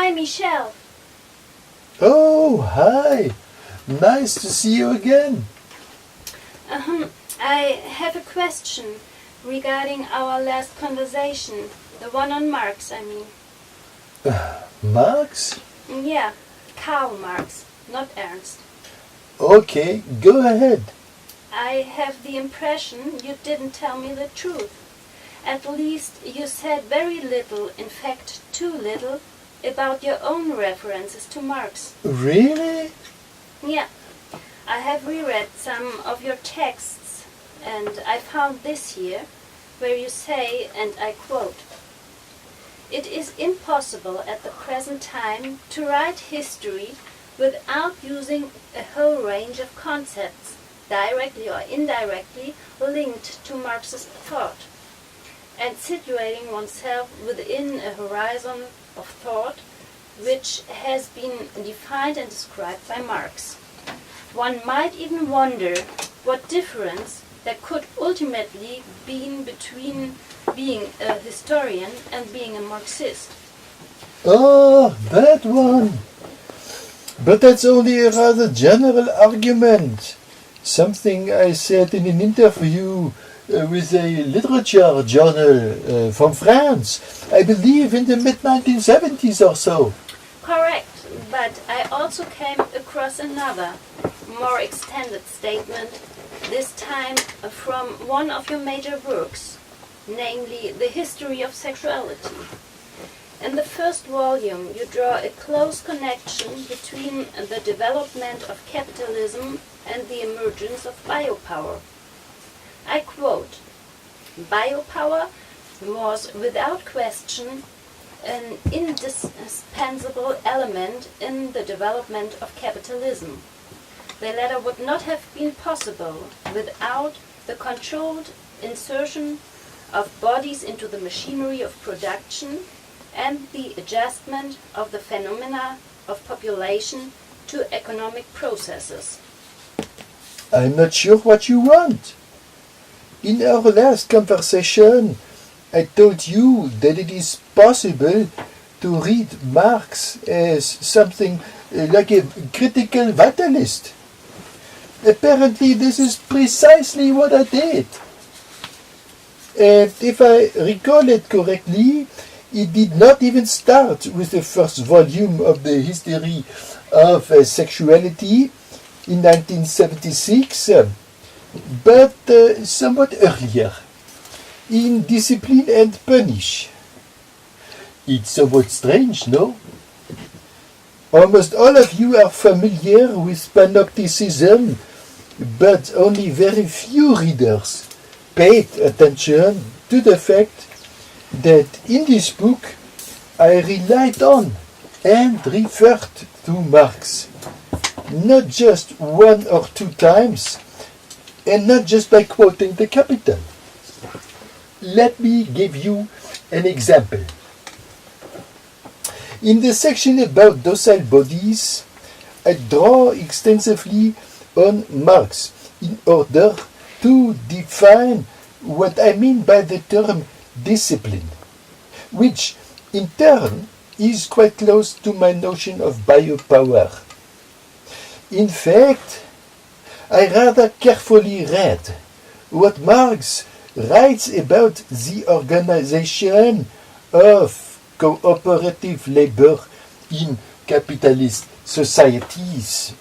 Hi, Michel. Oh, hi. Nice to see you again. I have a question regarding our last conversation. The one on Marx, I mean. Marx? Yeah, Karl Marx, not Ernst. Okay, go ahead. I have the impression you didn't tell me the truth. At least you said very little, in fact too little, about your own references to Marx. Really? Yeah, I have reread some of your texts, and I found this here, where you say, and I quote, "It is impossible at the present time to write history without using a whole range of concepts, directly or indirectly linked to Marxist thought, and situating oneself within a horizon of thought which has been defined and described by Marx. One might even wonder what difference there could ultimately be between being a historian and being a Marxist." Oh, that one. But that's only a rather general argument. Something I said in an interview with a literature journal from France, I believe in the mid-1970s or so. Correct, but I also came across another, more extended statement, this time from one of your major works, namely The History of Sexuality. In the first volume, you draw a close connection between the development of capitalism and the emergence of biopower. I quote, "Biopower was without question an indispensable element in the development of capitalism. The latter would not have been possible without the controlled insertion of bodies into the machinery of production and the adjustment of the phenomena of population to economic processes." I'm not sure what you want. In our last conversation, I told you that it is possible to read Marx as something like a critical vitalist. Apparently, this is precisely what I did. And if I recall it correctly, it did not even start with the first volume of the History of Sexuality in 1976, but somewhat earlier, in Discipline and Punish. It's somewhat strange, no? Almost all of you are familiar with panopticism, but only very few readers paid attention to the fact that in this book I relied on and referred to Marx, not just one or two times, and not just by quoting the Capital. Let me give you an example. In the section about docile bodies, I draw extensively on Marx in order to define what I mean by the term discipline, which in turn is quite close to my notion of biopower. In fact, I rather carefully read what Marx writes about the organization of cooperative labor in capitalist societies.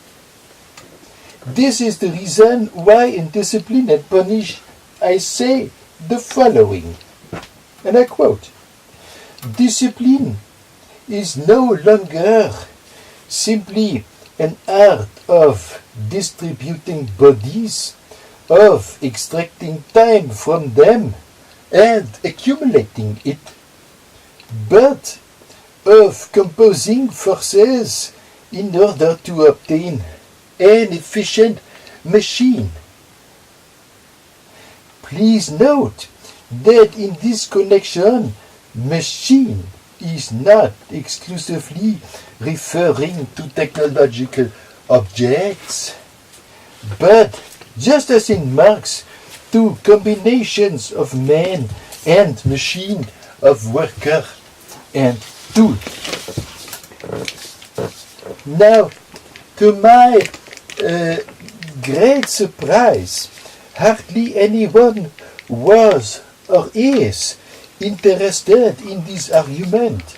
This is the reason why in Discipline and Punish I say the following, and I quote, "Discipline is no longer simply an art of distributing bodies, of extracting time from them and accumulating it, but of composing forces in order to obtain an efficient machine." Please note that in this connection, machine is not exclusively referring to technological objects, but just as in Marx, to combinations of man and machine, of worker and tool. Now, to my great surprise, hardly anyone was or is interested in this argument.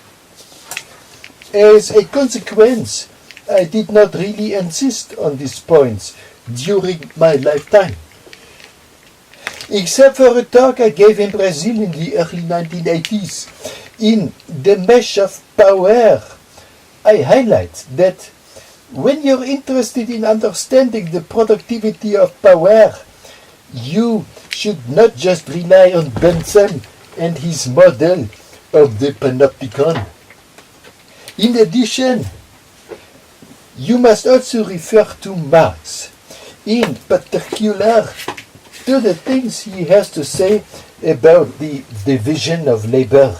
As a consequence, I did not really insist on these points during my lifetime. Except for a talk I gave in Brazil in the early 1980s, in The Mesh of Power, I highlight that when you're interested in understanding the productivity of power, you should not just rely on Bentham and his model of the panopticon. In addition, you must also refer to Marx, in particular to the things he has to say about the division of labor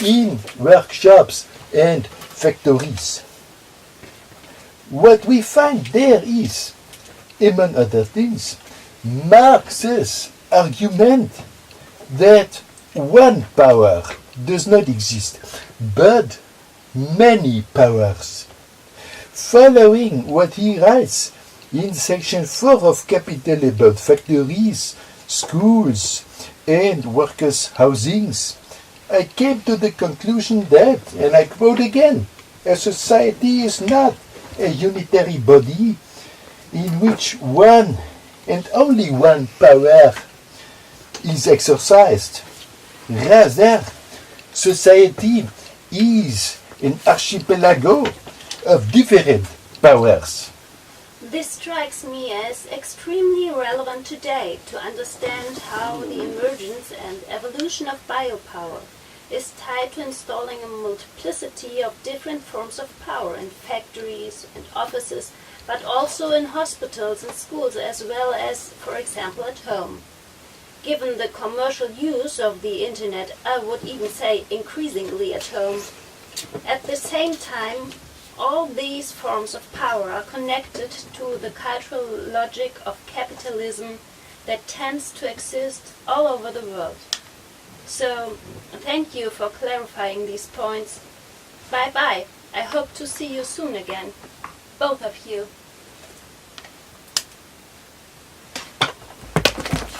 in workshops and factories. What we find there is, among other things, Marx's argument that one power does not exist, but many powers. Following what he writes in section 4 of Capital about factories, schools, and workers' housings, I came to the conclusion that, and I quote again, a society is not a unitary body in which one and only one power is exercised. Rather, society is an archipelago of different powers. This strikes me as extremely relevant today to understand how the emergence and evolution of biopower is tied to installing a multiplicity of different forms of power in factories and offices, but also in hospitals and schools, as well as, for example, at home. Given the commercial use of the internet, I would even say increasingly at home. At the same time, all these forms of power are connected to the cultural logic of capitalism that tends to exist all over the world. So, thank you for clarifying these points. Bye-bye. I hope to see you soon again, both of you.